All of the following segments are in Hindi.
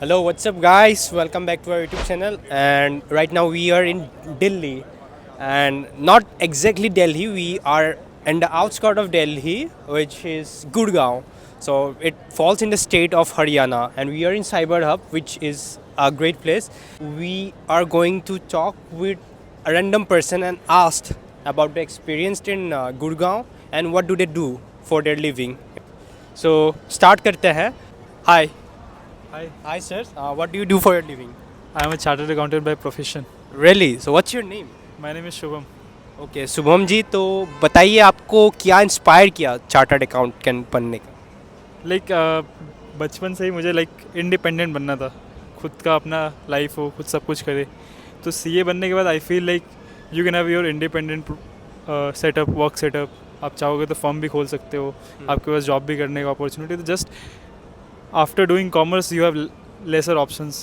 Hello, what's up, guys? Welcome back to our YouTube channel. And right now we are in Delhi, and not exactly Delhi. We are in the outskirts of Delhi, which is Gurgaon. So it falls in the state of Haryana, and we are in Cyber Hub, which is a great place. We are going to talk with a random person and asked about the experience in Gurgaon and what do they do for their living. So start करते हैं. Hi. Hi, Hi, sir. What do you do for your living? I am a chartered accountant by profession. Really? So, what's your name? My name is Shubham. Okay Shubham ji, तो बताइए आपको क्या इंस्पायर किया चार्टर्ड अकाउंटेंट बनने का? लाइक बचपन से ही मुझे इंडिपेंडेंट बनना था, खुद का अपना लाइफ हो, खुद सब कुछ करे. तो सीए बनने के बाद I feel like you can have your independent setup, work setup. आप चाहोगे तो फर्म भी खोल सकते हो, आपके पास जॉब भी करने का अपॉर्चुनिटी. तो just after doing commerce you have laser options.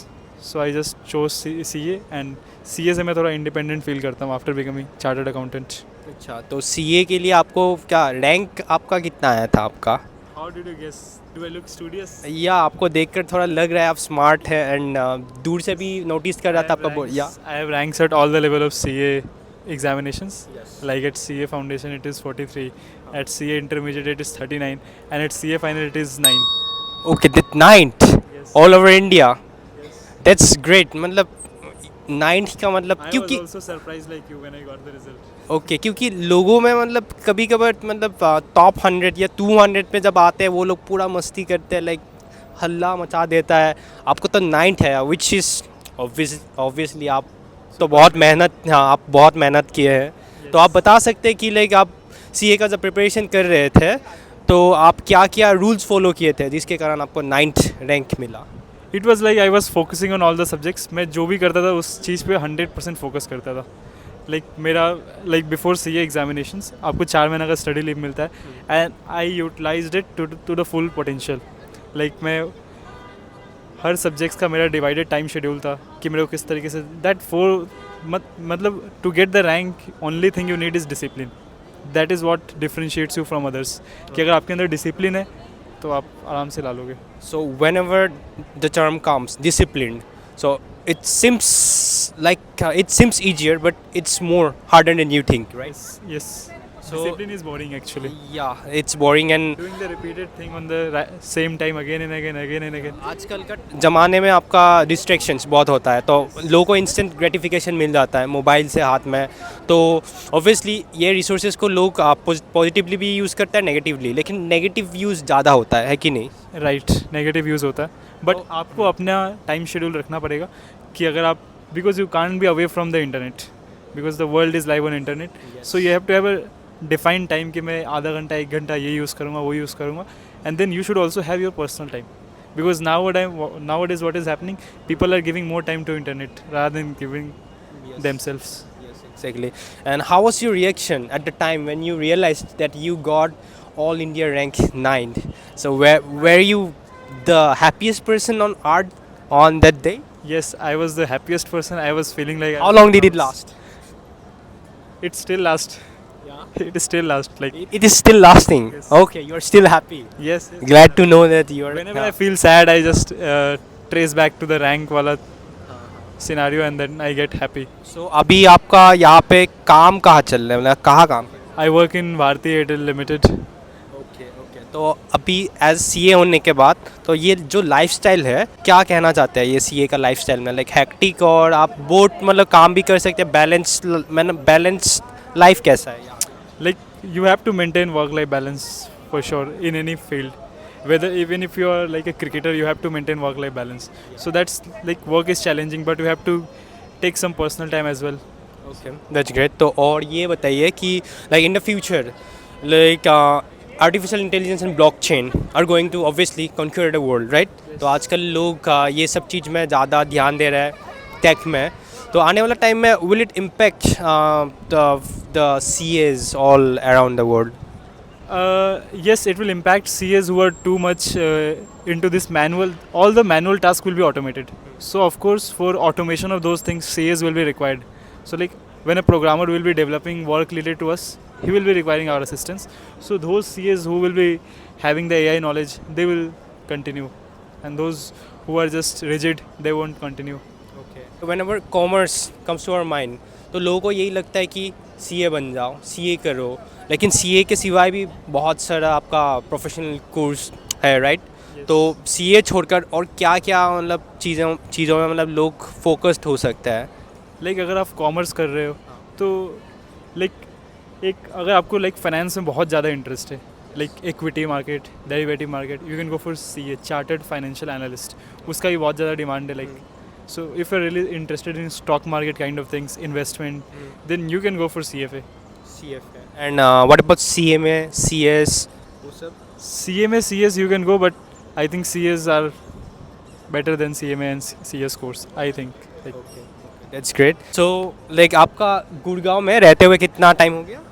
So I just chose CA, and CA से मैं थोड़ा इंडिपेंडेंट फील करता हूँ आफ्टर बिकमिंग चार्टर्ड अकाउंटेंट. अच्छा, तो सीए के लिए आपको क्या रैंक आपका कितना आया था आपका? How did you guess? Do I look studious? या आपको देखकर थोड़ा लग रहा है आप स्मार्ट है, एंड दूर से भी नोटिस कर रहा था आपका या I have ranks at all the level of CA examinations. Yes. Like at CA Foundation it is 43, at CA Intermediate it is 39, and at CA Final it is 9. Okay that ninth Yes. All over India. Yes. That's great. मतलब नाइन्थ का मतलब I क्योंकि was also surprised like you when I got the result. Okay क्योंकि लोगों में मतलब कभी कभार मतलब टॉप 100 या 200 पे जब आते हैं वो लोग पूरा मस्ती करते हैं, लाइक हल्ला मचा देता है. आपको तो नाइन्थ है, विच इज़ ऑब्वियसली आप तो बहुत मेहनत, हाँ आप बहुत मेहनत किए हैं. तो आप बता सकते हैं कि लाइक आप सीए का जब प्रिपरेशन कर रहे थे तो आप क्या क्या रूल्स फॉलो किए थे जिसके कारण आपको नाइन्थ रैंक मिला? It was like I was focusing on all the subjects. मैं जो भी करता था उस चीज़ पे 100% फोकस करता था. मेरा बिफोर सी ए एग्जामिनेशंस आपको 4 महीने का स्टडी लीव मिलता है, and I utilized it to the full potential. मैं हर सब्जेक्ट्स का मेरा डिवाइडेड टाइम शेड्यूल था कि मेरे को किस तरीके से दैट मतलब to get the rank only thing you need is discipline. That is what differentiates you from others. कि अगर आपके अंदर डिसिप्लिन है तो आप आराम से ला लोगे. So whenever the term comes disciplined, so it seems it seems easier, but it's more harder than you think, right? Yes. So Discipline is boring actually. yeah, it's boring. And Doing the repeated thing on the same time again and again, again and again. आजकल का ज़माने में आपका डिस्ट्रैक्शंस बहुत होता है, तो लोगों को इंस्टेंट ग्रेटिफिकेशन मिल जाता है मोबाइल से हाथ में. तो ऑब्वियसली ये रिसोर्सेज को लोग पॉजिटिवली भी यूज़ करते हैं, नेगेटिवली, लेकिन नेगेटिव यूज़ ज़्यादा होता है कि नहीं? राइट, नेगेटिव यूज़ होता है, बट आपको अपना टाइम शेड्यूल रखना पड़ेगा कि अगर आप, because you can't be away from the internet, because the world is live on internet. So you have to have a defined time कि मैं आधा घंटा 1 घंटा ये यूज़ करूँगा, वो यूज़ करूँगा. And then you should also have your personal time, because nowadays what is happening, people are giving more time to internet rather than giving themselves. Yes, exactly. And how was your reaction at the time when you realized that you got all India rank 9? So were you the happiest person on earth on that day? Yes, I was the happiest person. I was feeling like How long did it last? it still lasts. Yeah. It is still last. It is still lasting. Yes. Okay, you're still happy. Yes. Glad to know that you're. Whenever I feel sad, I just trace back to the rank wala scenario, and then I get happy. So अभी आपका यहाँ पे काम कहाँ चल रहा है, मतलब कहाँ काम? I work in Bharti Airtel Limited. Okay. तो अभी एज सीए होने के बाद तो ये जो लाइफस्टाइल है, क्या कहना चाहते हैं ये सीए का लाइफस्टाइल में, लाइक हैक्टिक और आप बोट मतलब काम भी कर सकते हैं, बैलेंस मतलब बैलेंस लाइफ कैसा है? You have to maintain work-life balance for sure in any field. Whether even if you are like a cricketer, you have to maintain work-life balance. So that's work is challenging, but you have to take some personal time as well. Okay that's great. तो और ये बताइए कि like in the future like artificial intelligence and blockchain are going to obviously conquer the world, right? तो आजकल लोग ये सब चीज़ में ज़्यादा ध्यान दे रहे हैं, टेक में. तो आने वाला टाइम में will it impact the CEOs all around the world? Yes, it will impact CAs who are too much into this manual. All the manual tasks will be automated. So of course, for automation of those things, CAs will be required. So when a programmer will be developing work related to us, he will be requiring our assistance. So those CAs who will be having the AI knowledge, they will continue, and those who are just rigid, they won't continue. whenever commerce comes to our mind तो लोगों को यही लगता है कि सीए बन जाओ, सीए करो, लेकिन सीए के सिवाय भी बहुत सारा आपका प्रोफेशनल कोर्स है, राइट? तो सीए छोड़कर और क्या क्या मतलब चीज़ों में मतलब लोग फोकस्ड हो सकता है? लाइक अगर आप कॉमर्स कर रहे हो तो लाइक एक अगर आपको लाइक फाइनेंस में बहुत ज़्यादा इंटरेस्ट है, like equity market, derivative market, you can go for CA, chartered financial analyst. उसका भी बहुत ज़्यादा डिमांड है. Like so if you're really interested in stock market kind of things, investment, then you can go for CFA. CFA. And what about CMA, CS? वो सब? CMA, CS you can go, but I think CS are better than CMA and CS course, I think. Like, That's great. So like आपका गुड़गांव में रहते हुए कितना टाइम हो गया?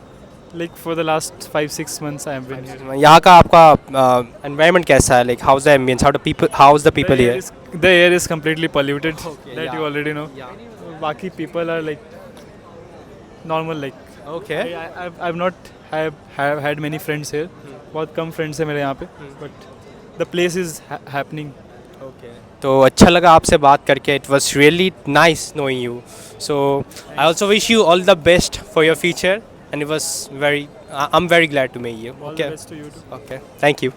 like for the last 5-6 months I have been here. यहाँ का आपका environment कैसा है? Like how's the ambience? How's the people here? The air is completely polluted. Okay, that yeah. you already know. Yeah. Baki people are like normal. Like Okay. I've not have had many friends here. बहुत कम friends है मेरे यहाँ पे. But the place is happening. Okay. तो अच्छा लगा आपसे बात करके. It was really nice knowing you. So I also wish you all the best for your future. And it was I'm very glad to meet you. All Okay. the best to you too. Okay. Thank you.